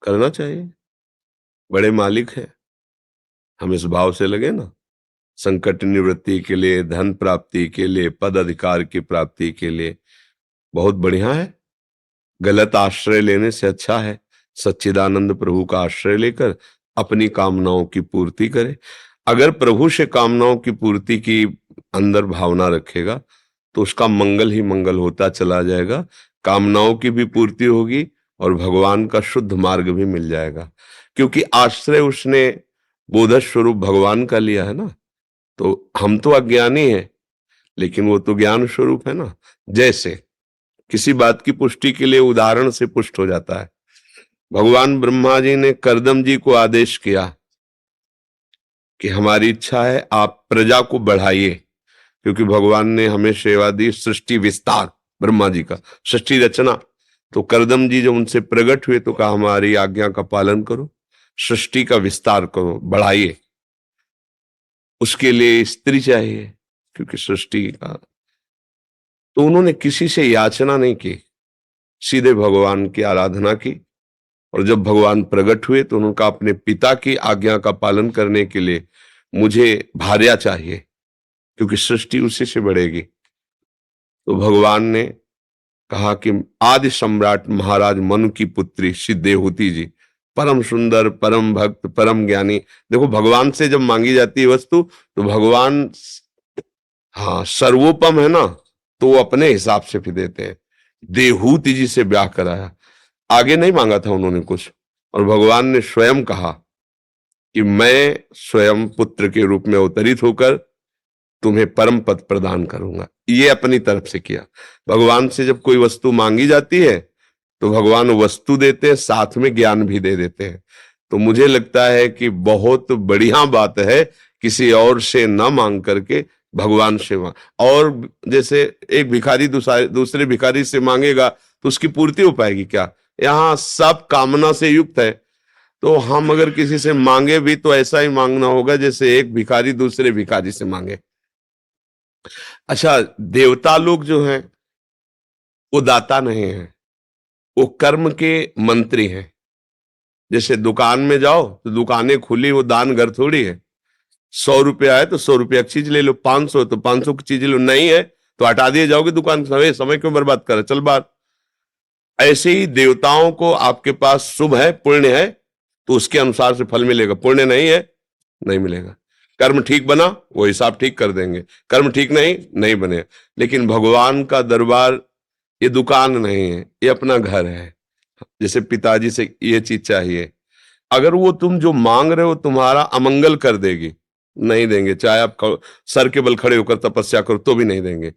करना चाहिए, बड़े मालिक हैं, हम इस भाव से लगे ना, संकट निवृत्ति के लिए, धन प्राप्ति के लिए, पद अधिकार की प्राप्ति के लिए बहुत बढ़िया है। गलत आश्रय लेने से अच्छा है सच्चिदानंद प्रभु का आश्रय लेकर अपनी कामनाओं की पूर्ति करे। अगर प्रभु से कामनाओं की पूर्ति की अंदर भावना रखेगा तो उसका मंगल ही मंगल होता चला जाएगा, कामनाओं की भी पूर्ति होगी और भगवान का शुद्ध मार्ग भी मिल जाएगा, क्योंकि आश्रय उसने बोध स्वरूप भगवान का लिया है ना। तो हम तो अज्ञानी हैं, लेकिन वो तो ज्ञान स्वरूप है ना। जैसे किसी बात की पुष्टि के लिए उदाहरण से पुष्ट हो जाता है। भगवान ब्रह्मा जी ने करदम जी को आदेश किया कि हमारी इच्छा है आप प्रजा को बढ़ाइए, क्योंकि भगवान ने हमें सेवा दी सृष्टि विस्तार, ब्रह्मा जी का सृष्टि रचना। तो करदम जी जब उनसे प्रकट हुए तो कहा हमारी आज्ञा का पालन करो, सृष्टि का विस्तार करो, बढ़ाइए। उसके लिए स्त्री चाहिए, क्योंकि सृष्टि का। तो उन्होंने किसी से याचना नहीं की, सीधे भगवान की आराधना की। और जब भगवान प्रकट हुए तो उन्होंने कहा अपने पिता की आज्ञा का पालन करने के लिए मुझे भार्या चाहिए, क्योंकि सृष्टि उसी से बढ़ेगी। तो भगवान ने कहा कि आदि सम्राट महाराज मनु की पुत्री श्री देवहूति जी, परम सुंदर, परम भक्त, परम ज्ञानी। देखो भगवान से जब मांगी जाती है वस्तु तो भगवान हाँ सर्वोपम है ना, तो वो अपने हिसाब से भी देते हैं। देवहूति जी से ब्याह कराया, आगे नहीं मांगा था उन्होंने कुछ, और भगवान ने स्वयं कहा कि मैं स्वयं पुत्र के रूप में अवतरित होकर तुम्हें परम पद प्रदान करूंगा। ये अपनी तरफ से किया। भगवान से जब कोई वस्तु मांगी जाती है तो भगवान वस्तु देते हैं, साथ में ज्ञान भी दे देते हैं। तो मुझे लगता है कि बहुत बढ़िया बात है किसी और से न मांग करके भगवान से मांग। और जैसे एक भिखारी दूसरे भिखारी से मांगेगा तो उसकी पूर्ति हो पाएगी क्या? यहाँ सब कामना से युक्त है, तो हम अगर किसी से मांगे भी तो ऐसा ही मांगना होगा जैसे एक भिखारी दूसरे भिखारी से मांगे। अच्छा, देवता लोग जो हैं वो दाता नहीं है, वो कर्म के मंत्री हैं। जैसे दुकान में जाओ तो दुकानें खुली, वो दान घर थोड़ी है। 100 रुपया है तो 100 रुपया की चीज ले लो, 500 तो 500 की चीज ले लो, नहीं है तो हटा दिए जाओगे दुकान। समय क्यों बर्बाद करे, चल बात। ऐसे ही देवताओं को आपके पास शुभ है, पुण्य है तो उसके अनुसार से फल मिलेगा, पुण्य नहीं है नहीं मिलेगा। कर्म ठीक बना वो हिसाब ठीक कर देंगे, कर्म ठीक नहीं नहीं बने। लेकिन भगवान का दरबार ये दुकान नहीं है, ये अपना घर है। जैसे पिताजी से ये चीज चाहिए, अगर वो तुम जो मांग रहे हो तुम्हारा अमंगल कर देगी, नहीं देंगे। चाहे आप सर के बल खड़े होकर तपस्या करो तो भी नहीं देंगे,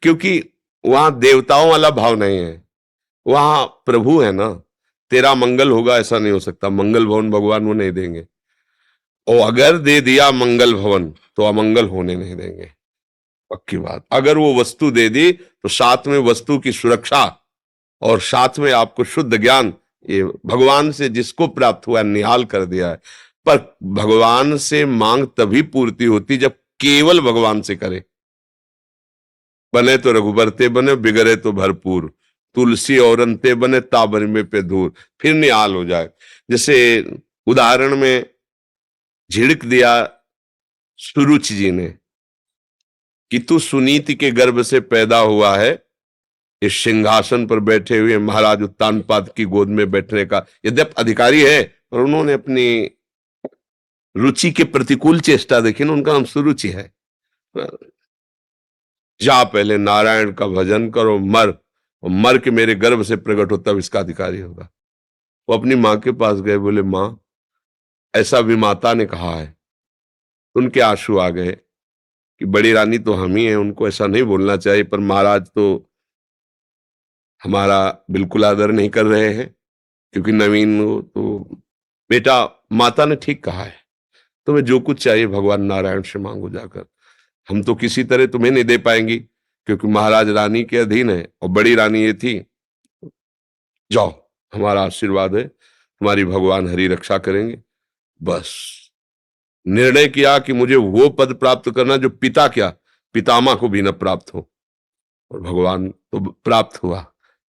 क्योंकि वहां देवताओं वाला भाव नहीं है, वहां प्रभु है ना। तेरा मंगल होगा ऐसा नहीं हो सकता, मंगल भवन भगवान वो नहीं देंगे। और अगर दे दिया मंगल भवन तो अमंगल होने नहीं देंगे, पक्की बात। अगर वो वस्तु दे दी तो साथ में वस्तु की सुरक्षा और साथ में आपको शुद्ध ज्ञान, ये भगवान से जिसको प्राप्त हुआ निहाल कर दिया है। पर भगवान से मांग तभी पूर्ति होती जब केवल भगवान से करे। बने तो रघुबर ते बने, बिगड़े तो भरपूर, तुलसी और अंते बने, ताबर में पे धूर, फिर निहाल हो जाए। जैसे उदाहरण में झिड़क दिया सुरुचि जी ने कि तू सुनीति के गर्भ से पैदा हुआ है, इस सिंहासन पर बैठे हुए महाराज उत्तानपाद की गोद में बैठने का यद्यप अधिकारी है, पर उन्होंने अपनी रुचि के प्रतिकूल चेष्टा देखी ना, उनका नाम सुरुचि है। जा पहले नारायण का भजन करो, मर, और मर के मेरे गर्भ से प्रकट हो तब इसका अधिकारी होगा। वो अपनी माँ के पास गए, बोले माँ ऐसा भी माता ने कहा है। उनके आंसू आ गए कि बड़ी रानी तो हम ही हैं, उनको ऐसा नहीं बोलना चाहिए, पर महाराज तो हमारा बिल्कुल आदर नहीं कर रहे हैं, क्योंकि नवीन हो तो। बेटा माता ने ठीक कहा है, तुम्हें जो कुछ चाहिए भगवान नारायण से मांगो जाकर, हम तो किसी तरह तुम्हें नहीं दे पाएंगी, क्योंकि महाराज रानी के अधीन है और बड़ी रानी ये थी। जाओ, हमारा आशीर्वाद है, तुम्हारी भगवान हरि रक्षा करेंगे। बस निर्णय किया कि मुझे वो पद प्राप्त करना जो पिता क्या पितामह को भी न प्राप्त हो, और भगवान तो प्राप्त हुआ।